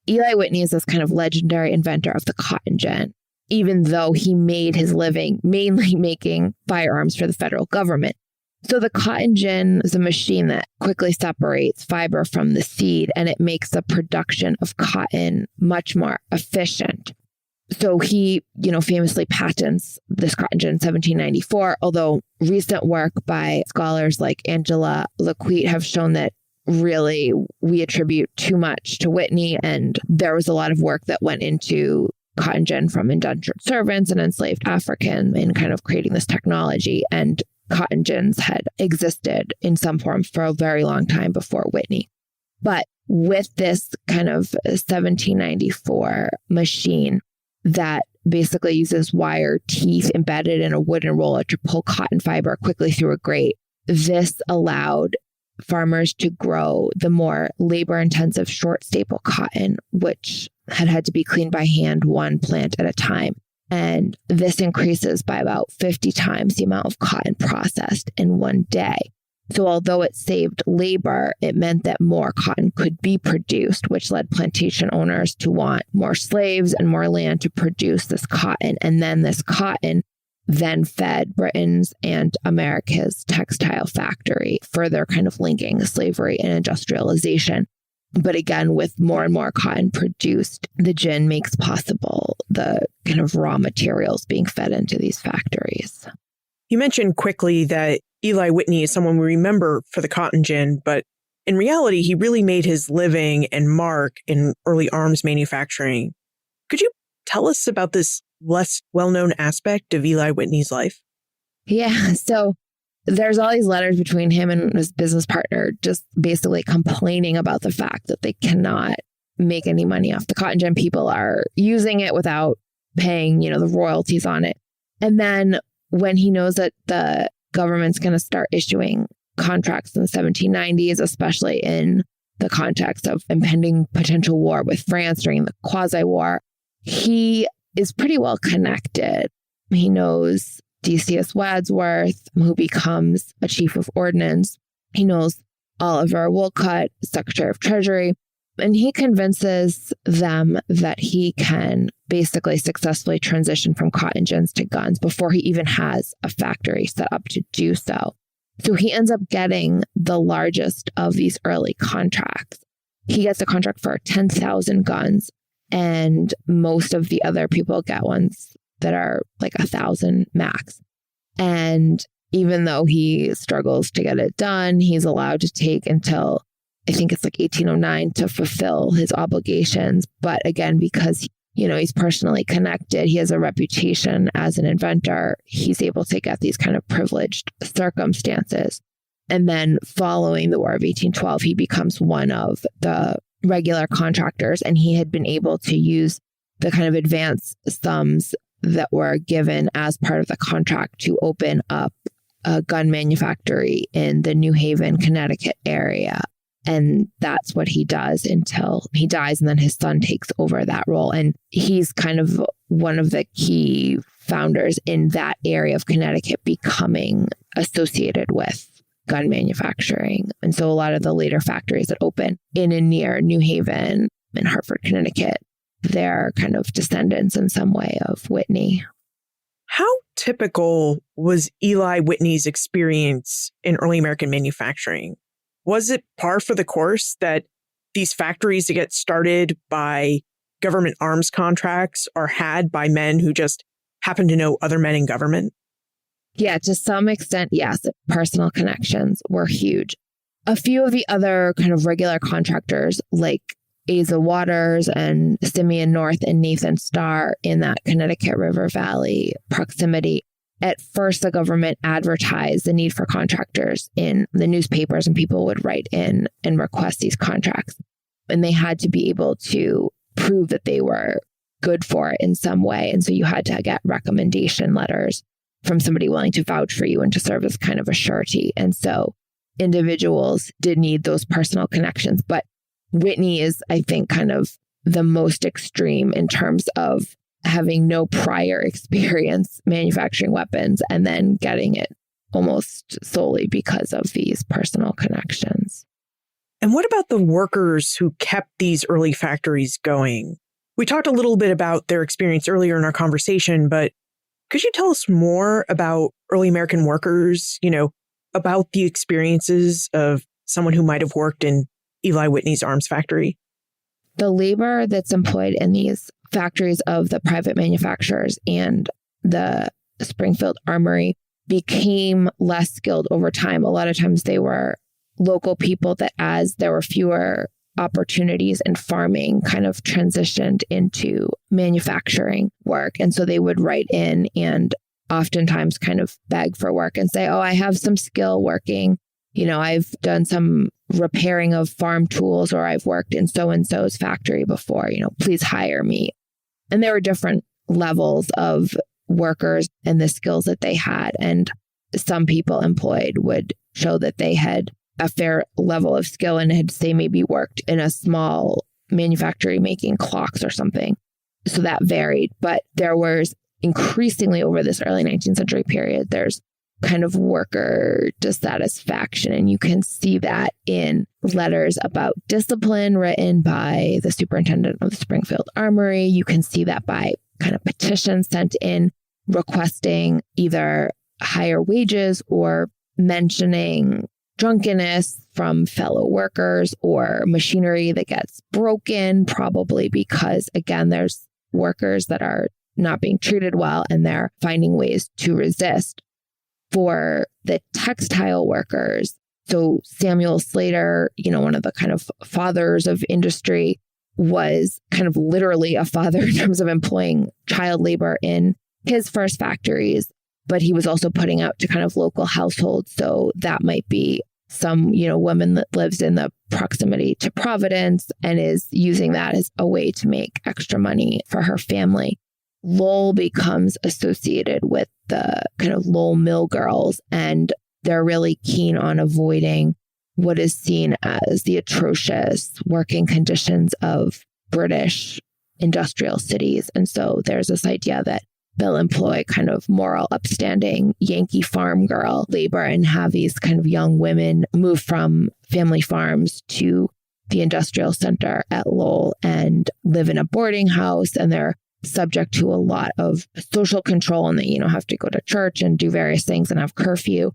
Eli Whitney is this kind of legendary inventor of the cotton gin, even though he made his living mainly making firearms for the federal government. So the cotton gin is a machine that quickly separates fiber from the seed, and it makes the production of cotton much more efficient. So he, famously patents this cotton gin in 1794, although recent work by scholars like Angela Laquette have shown that really we attribute too much to Whitney, and there was a lot of work that went into cotton gin from indentured servants and enslaved Africans in kind of creating this technology. And cotton gins had existed in some form for a very long time before Whitney. But with this kind of 1794 machine that basically uses wire teeth embedded in a wooden roller to pull cotton fiber quickly through a grate, this allowed farmers to grow the more labor-intensive short staple cotton, which had to be cleaned by hand one plant at a time. And this increases by about 50 times the amount of cotton processed in one day. So although it saved labor, it meant that more cotton could be produced, which led plantation owners to want more slaves and more land to produce this cotton. And then this cotton then fed Britain's and America's textile factory, further kind of linking slavery and industrialization. But again, with more and more cotton produced, the gin makes possible the kind of raw materials being fed into these factories. You mentioned quickly that Eli Whitney is someone we remember for the cotton gin, but in reality, he really made his living and mark in early arms manufacturing. Could you tell us about this less well-known aspect of Eli Whitney's life? Yeah, so there's all these letters between him and his business partner just basically complaining about the fact that they cannot make any money off the cotton gin. People are using it without paying, the royalties on it. And then when he knows that the government's going to start issuing contracts in the 1790s, especially in the context of impending potential war with France during the quasi-war, he is pretty well connected. He knows Decius Wadsworth, who becomes a chief of ordnance. He knows Oliver Wolcott, Secretary of Treasury, and he convinces them that he can basically successfully transition from cotton gins to guns before he even has a factory set up to do so. So he ends up getting the largest of these early contracts. He gets a contract for 10,000 guns, and most of the other people get ones that are like 1,000 max. And even though he struggles to get it done, he's allowed to take until, I think it's like 1809 to fulfill his obligations. But again, because he's personally connected. He has a reputation as an inventor. He's able to get these kind of privileged circumstances. And then following the War of 1812, he becomes one of the regular contractors, and he had been able to use the kind of advance sums that were given as part of the contract to open up a gun manufactory in the New Haven, Connecticut area. And that's what he does until he dies, and then his son takes over that role. And he's kind of one of the key founders in that area of Connecticut becoming associated with gun manufacturing. And so a lot of the later factories that open in and near New Haven in Hartford, Connecticut, they're kind of descendants in some way of Whitney. How typical was Eli Whitney's experience in early American manufacturing? Was it par for the course that these factories that get started by government arms contracts are had by men who just happen to know other men in government? Yeah, to some extent, yes. Personal connections were huge. A few of the other kind of regular contractors like Asa Waters and Simeon North and Nathan Starr in that Connecticut River Valley proximity. At first, the government advertised the need for contractors in the newspapers, and people would write in and request these contracts. And they had to be able to prove that they were good for it in some way. And so you had to get recommendation letters from somebody willing to vouch for you and to serve as kind of a surety. And so individuals did need those personal connections. But Whitney is, I think, kind of the most extreme in terms of having no prior experience manufacturing weapons and then getting it almost solely because of these personal connections. And what about the workers who kept these early factories going? We talked a little bit about their experience earlier in our conversation, but could you tell us more about early American workers, about the experiences of someone who might have worked in Eli Whitney's arms factory? The labor that's employed in these factories of the private manufacturers and the Springfield Armory became less skilled over time. A lot of times they were local people that, as there were fewer opportunities in farming, kind of transitioned into manufacturing work. And so they would write in and oftentimes kind of beg for work and say, oh, I have some skill working. I've done some repairing of farm tools, or I've worked in so-and-so's factory before, please hire me. And there were different levels of workers and the skills that they had. And some people employed would show that they had a fair level of skill and had, say, maybe worked in a small manufactory making clocks or something. So that varied. But there was increasingly over this early 19th century period, there's kind of worker dissatisfaction. And you can see that in letters about discipline written by the superintendent of the Springfield Armory. You can see that by kind of petitions sent in requesting either higher wages or mentioning drunkenness from fellow workers or machinery that gets broken, probably because, again, there's workers that are not being treated well and they're finding ways to resist. For the textile workers, so Samuel Slater, one of the kind of fathers of industry, was kind of literally a father in terms of employing child labor in his first factories, but he was also putting out to kind of local households. So that might be some, woman that lives in the proximity to Providence and is using that as a way to make extra money for her family. Lowell becomes associated with the kind of Lowell mill girls, and they're really keen on avoiding what is seen as the atrocious working conditions of British industrial cities. And so there's this idea that they'll employ kind of moral, upstanding Yankee farm girl labor and have these kind of young women move from family farms to the industrial center at Lowell and live in a boarding house. And they're subject to a lot of social control, and they, have to go to church and do various things and have curfew.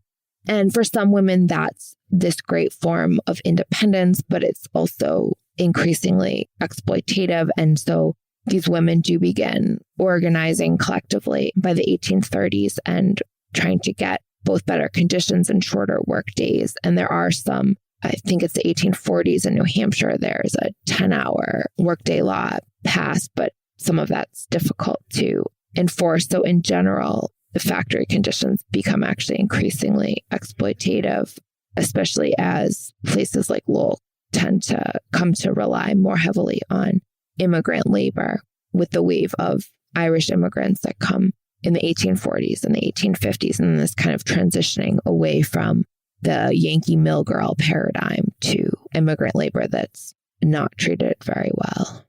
And for some women, that's this great form of independence, but it's also increasingly exploitative. And so these women do begin organizing collectively by the 1830s and trying to get both better conditions and shorter work days. And there are some, I think it's the 1840s in New Hampshire, there's a 10-hour workday law passed, but some of that's difficult to enforce. So in general, the factory conditions become actually increasingly exploitative, especially as places like Lowell tend to come to rely more heavily on immigrant labor with the wave of Irish immigrants that come in the 1840s and the 1850s, and this kind of transitioning away from the Yankee mill girl paradigm to immigrant labor that's not treated very well.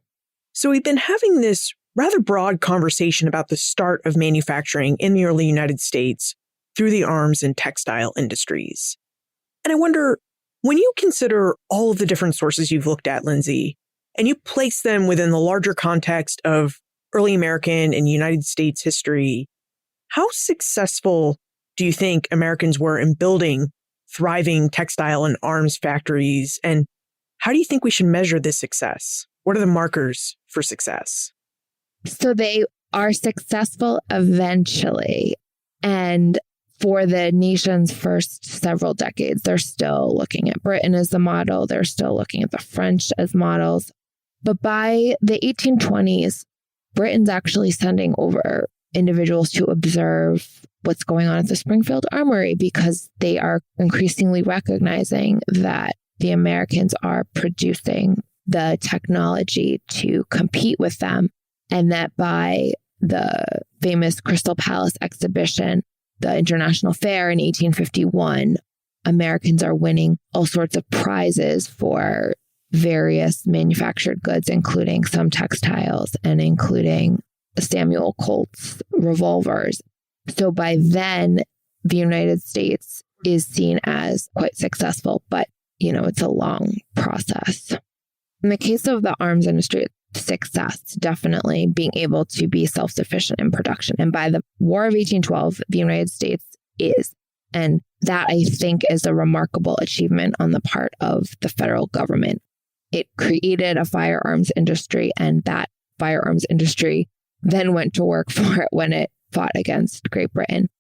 So we've been having this rather broad conversation about the start of manufacturing in the early United States through the arms and textile industries. And I wonder, when you consider all of the different sources you've looked at, Lindsay, and you place them within the larger context of early American and United States history, how successful do you think Americans were in building thriving textile and arms factories? And how do you think we should measure this success? What are the markers for success? So they are successful eventually. And for the nation's first several decades, they're still looking at Britain as the model. They're still looking at the French as models. But by the 1820s, Britain's actually sending over individuals to observe what's going on at the Springfield Armory because they are increasingly recognizing that the Americans are producing the technology to compete with them, and that by the famous Crystal Palace exhibition, the International Fair in 1851, Americans are winning all sorts of prizes for various manufactured goods, including some textiles and including Samuel Colt's revolvers. So by then, the United States is seen as quite successful, but, it's a long process. In the case of the arms industry, success, definitely being able to be self-sufficient in production. And by the War of 1812, the United States is. And that, I think, is a remarkable achievement on the part of the federal government. It created a firearms industry, and that firearms industry then went to work for it when it fought against Great Britain.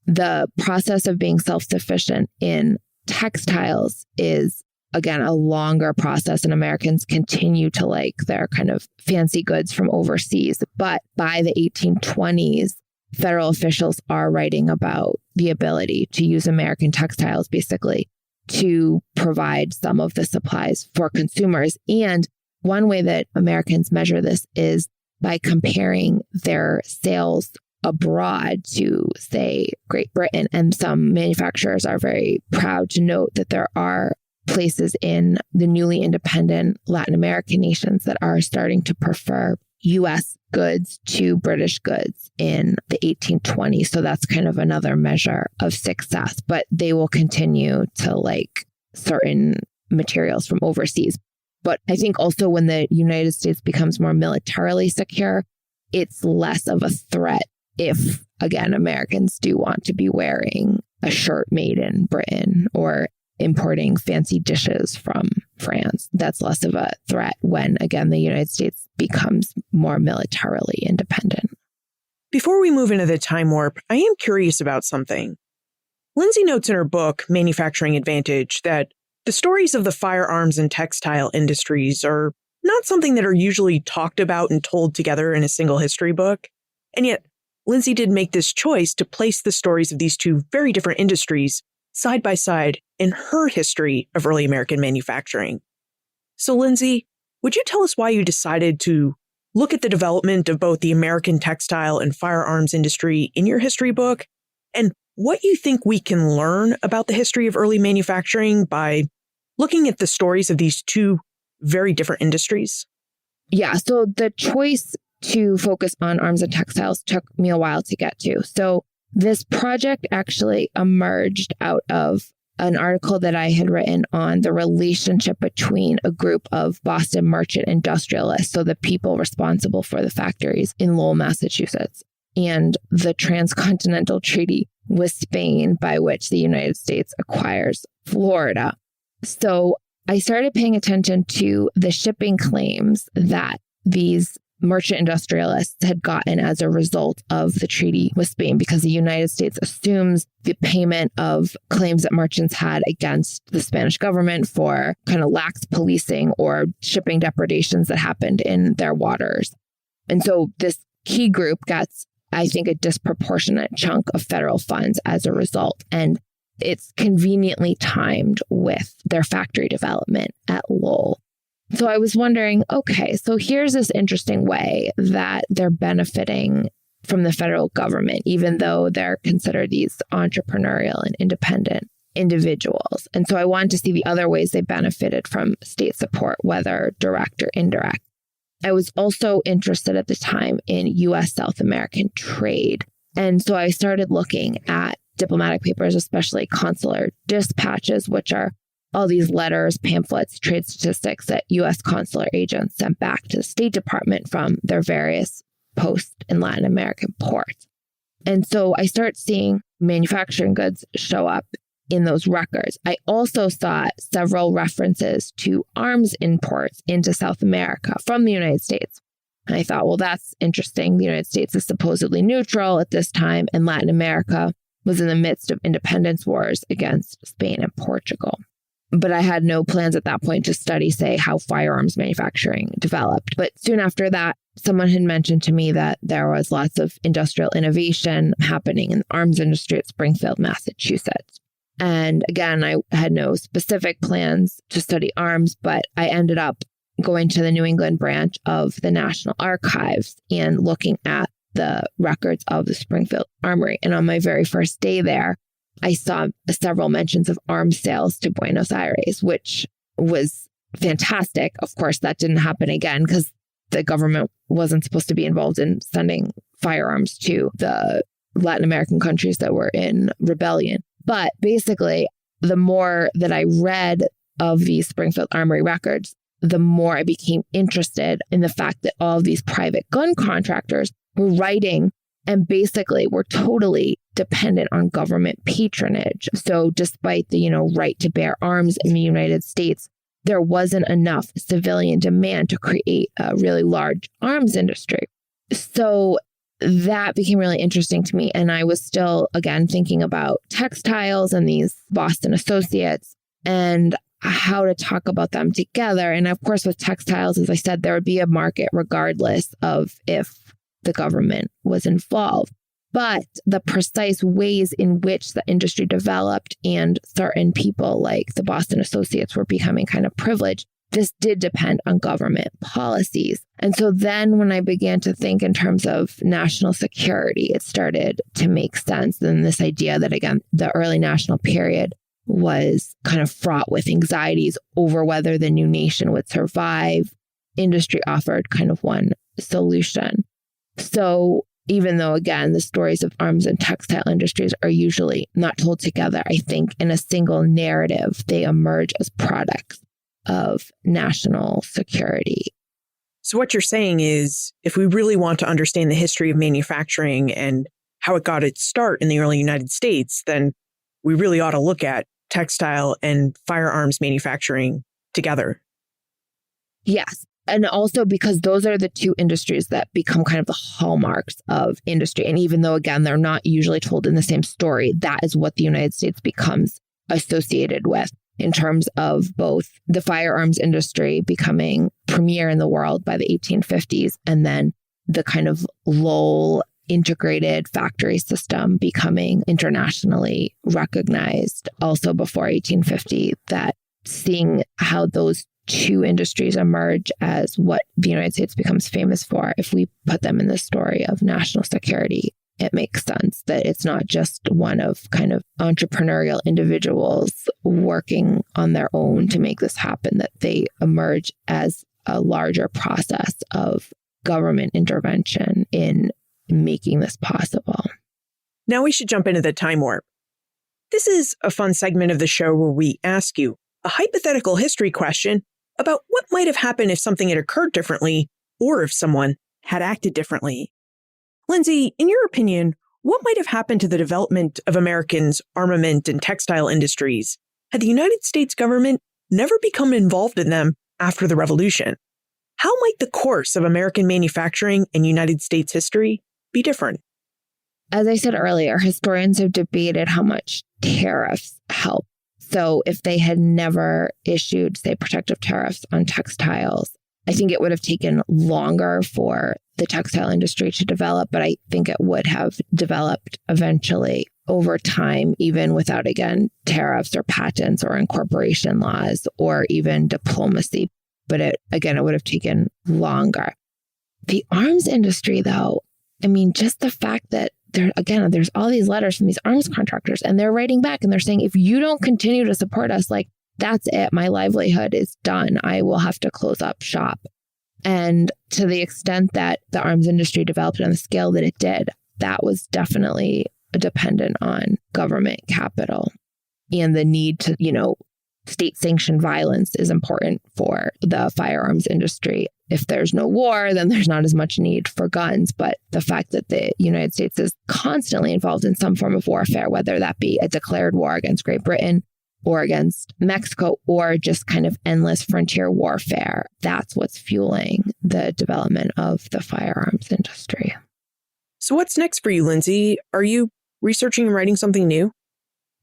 The process of being self-sufficient in textiles is, again, a longer process, and Americans continue to like their kind of fancy goods from overseas. But by the 1820s, federal officials are writing about the ability to use American textiles basically to provide some of the supplies for consumers. And one way that Americans measure this is by comparing their sales abroad to, say, Great Britain. And some manufacturers are very proud to note that there are places in the newly independent Latin American nations that are starting to prefer U.S. goods to British goods in the 1820s. So that's kind of another measure of success. But they will continue to like certain materials from overseas. But I think also when the United States becomes more militarily secure, it's less of a threat if, again, Americans do want to be wearing a shirt made in Britain or importing fancy dishes from France. That's less of a threat when, again, the United States becomes more militarily independent. Before we move into the time warp, I am curious about something. Lindsay notes in her book, Manufacturing Advantage, that the stories of the firearms and textile industries are not something that are usually talked about and told together in a single history book. And yet, Lindsay did make this choice to place the stories of these two very different industries side by side in her history of early American manufacturing. So, Lindsay, would you tell us why you decided to look at the development of both the American textile and firearms industry in your history book, and what you think we can learn about the history of early manufacturing by looking at the stories of these two very different industries? Yeah, so the choice to focus on arms and textiles took me a while to get to. So this project actually emerged out of an article that I had written on the relationship between a group of Boston merchant industrialists, so the people responsible for the factories in Lowell, Massachusetts, and the transcontinental treaty with Spain by which the United States acquires Florida. So I started paying attention to the shipping claims that these merchant industrialists had gotten as a result of the treaty with Spain, because the United States assumes the payment of claims that merchants had against the Spanish government for kind of lax policing or shipping depredations that happened in their waters. And so this key group gets, I think, a disproportionate chunk of federal funds as a result. And it's conveniently timed with their factory development at Lowell. So I was wondering, okay, so here's this interesting way that they're benefiting from the federal government, even though they're considered these entrepreneurial and independent individuals. And so I wanted to see the other ways they benefited from state support, whether direct or indirect. I was also interested at the time in U.S. South American trade. And so I started looking at diplomatic papers, especially consular dispatches, which are all these letters, pamphlets, trade statistics that U.S. consular agents sent back to the State Department from their various posts in Latin American ports. And so I start seeing manufacturing goods show up in those records. I also saw several references to arms imports into South America from the United States. And I thought, well, that's interesting. The United States is supposedly neutral at this time, and Latin America was in the midst of independence wars against Spain and Portugal. But I had no plans at that point to study, say, how firearms manufacturing developed. But soon after that, someone had mentioned to me that there was lots of industrial innovation happening in the arms industry at Springfield, Massachusetts. And again, I had no specific plans to study arms, but I ended up going to the New England branch of the National Archives and looking at the records of the Springfield Armory. And on my very first day there, I saw several mentions of arms sales to Buenos Aires, which was fantastic. Of course, that didn't happen again because the government wasn't supposed to be involved in sending firearms to the Latin American countries that were in rebellion. But basically, the more that I read of these Springfield Armory records, the more I became interested in the fact that all of these private gun contractors were writing and basically were totally dependent on government patronage. So despite the, right to bear arms in the United States, there wasn't enough civilian demand to create a really large arms industry. So that became really interesting to me. And I was still, again, thinking about textiles and these Boston associates and how to talk about them together. And of course, with textiles, as I said, there would be a market regardless of if the government was involved. But the precise ways in which the industry developed and certain people like the Boston associates were becoming kind of privileged, this did depend on government policies. And so then when I began to think in terms of national security, it started to make sense. And this idea that, again, the early national period was kind of fraught with anxieties over whether the new nation would survive. Industry offered kind of one solution. So even though, again, the stories of arms and textile industries are usually not told together, I think in a single narrative, they emerge as products of national security. So what you're saying is, if we really want to understand the history of manufacturing and how it got its start in the early United States, then we really ought to look at textile and firearms manufacturing together. Yes. And also because those are the two industries that become kind of the hallmarks of industry. And even though, again, they're not usually told in the same story, that is what the United States becomes associated with in terms of both the firearms industry becoming premier in the world by the 1850s, and then the kind of Lowell integrated factory system becoming internationally recognized also before 1850, that seeing how those two industries emerge as what the United States becomes famous for, if we put them in the story of national security, it makes sense that it's not just one of kind of entrepreneurial individuals working on their own to make this happen, that they emerge as a larger process of government intervention in making this possible. Now we should jump into the time warp. This is a fun segment of the show where we ask you a hypothetical history question about what might have happened if something had occurred differently or if someone had acted differently. Lindsay, in your opinion, what might have happened to the development of Americans' armament and textile industries had the United States government never become involved in them after the Revolution? How might the course of American manufacturing and United States history be different? As I said earlier, historians have debated how much tariffs help. So if they had never issued, say, protective tariffs on textiles, I think it would have taken longer for the textile industry to develop, but I think it would have developed eventually over time, even without, again, tariffs or patents or incorporation laws or even diplomacy. But it would have taken longer. The arms industry, though, I mean, just the fact that there's all these letters from these arms contractors and they're writing back and they're saying, if you don't continue to support us, like, that's it. My livelihood is done. I will have to close up shop. And to the extent that the arms industry developed on the scale that it did, that was definitely dependent on government capital and the need to, state-sanctioned violence is important for the firearms industry. If there's no war, then there's not as much need for guns. But the fact that the United States is constantly involved in some form of warfare, whether that be a declared war against Great Britain or against Mexico, or just kind of endless frontier warfare, that's what's fueling the development of the firearms industry. So what's next for you, Lindsay? Are you researching and writing something new?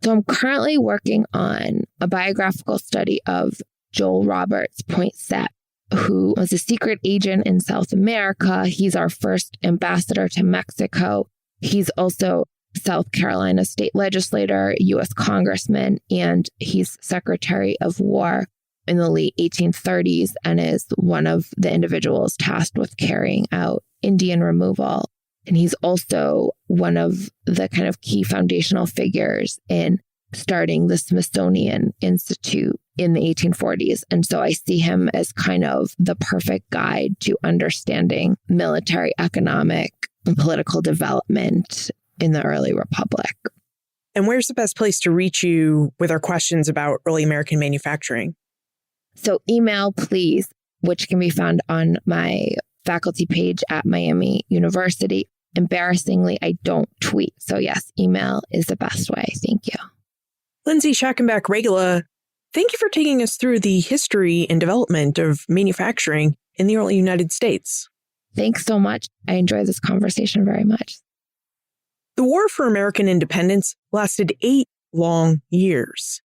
So I'm currently working on a biographical study of Joel Roberts Poinsett, who was a secret agent in South America. He's our first ambassador to Mexico. He's also South Carolina state legislator, U.S. congressman, and he's Secretary of War in the late 1830s and is one of the individuals tasked with carrying out Indian removal. And he's also one of the kind of key foundational figures in starting the Smithsonian Institute in the 1840s. And so I see him as kind of the perfect guide to understanding military, economic, and political development in the early republic. And where's the best place to reach you with our questions about early American manufacturing? So email, please, which can be found on my faculty page at Miami University. Embarrassingly, I don't tweet. So yes, email is the best way. Thank you. Lindsay Schackenbach-Regula, thank you for taking us through the history and development of manufacturing in the early United States. Thanks so much. I enjoyed this conversation very much. The War for American Independence lasted 8 long years.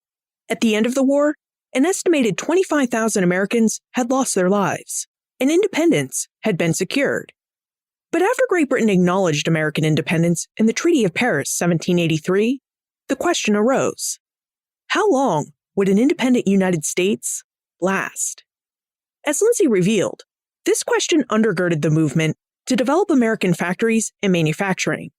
At the end of the war, an estimated 25,000 Americans had lost their lives, and independence had been secured. But after Great Britain acknowledged American independence in the Treaty of Paris, 1783, the question arose: how long would an independent United States last? As Lindsay revealed, this question undergirded the movement to develop American factories and manufacturing.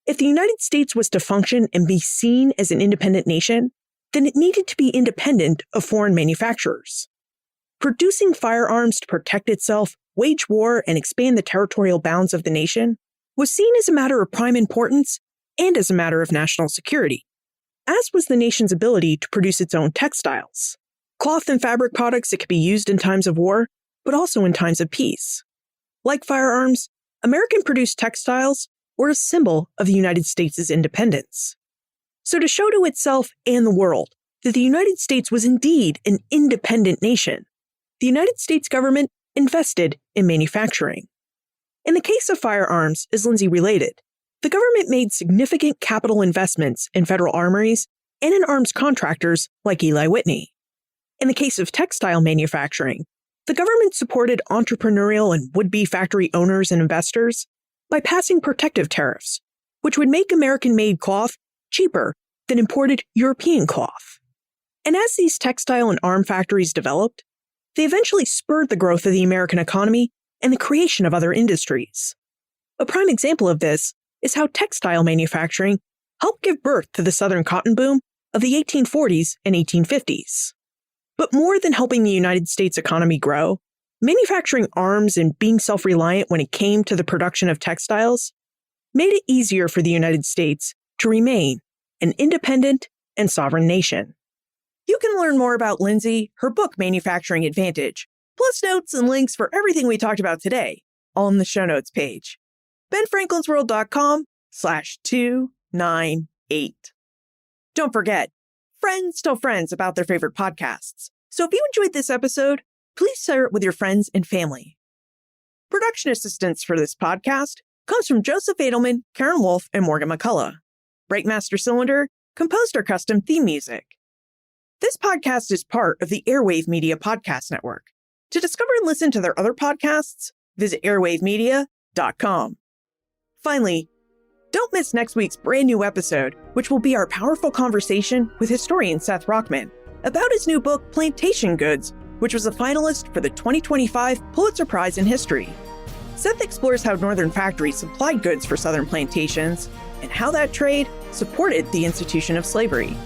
If the United States was to function and be seen as an independent nation, then it needed to be independent of foreign manufacturers. Producing firearms to protect itself, wage war, and expand the territorial bounds of the nation was seen as a matter of prime importance and as a matter of national security, as was the nation's ability to produce its own textiles, cloth and fabric products that could be used in times of war, but also in times of peace. Like firearms, American-produced textiles were a symbol of the United States' independence. So to show to itself and the world that the United States was indeed an independent nation, the United States government invested in manufacturing. In the case of firearms, as Lindsay related, the government made significant capital investments in federal armories and in arms contractors like Eli Whitney. In the case of textile manufacturing, the government supported entrepreneurial and would-be factory owners and investors by passing protective tariffs, which would make American-made cloth cheaper than imported European cloth. And as these textile and arm factories developed, they eventually spurred the growth of the American economy and the creation of other industries. A prime example of this is how textile manufacturing helped give birth to the Southern cotton boom of the 1840s and 1850s. But more than helping the United States economy grow, manufacturing arms and being self-reliant when it came to the production of textiles made it easier for the United States to remain an independent and sovereign nation. You can learn more about Lindsay, her book Manufacturing Advantage, plus notes and links for everything we talked about today, all in the show notes page. benfranklinsworld.com/298. Don't forget, friends tell friends about their favorite podcasts. So if you enjoyed this episode, please share it with your friends and family. Production assistance for this podcast comes from Joseph Edelman, Karen Wolf, and Morgan McCullough. Breakmaster Cylinder composed our custom theme music. This podcast is part of the Airwave Media Podcast Network. To discover and listen to their other podcasts, visit airwavemedia.com. Finally, don't miss next week's brand new episode, which will be our powerful conversation with historian Seth Rockman about his new book, Plantation Goods, which was a finalist for the 2025 Pulitzer Prize in History. Seth explores how Northern factories supplied goods for Southern plantations and how that trade supported the institution of slavery.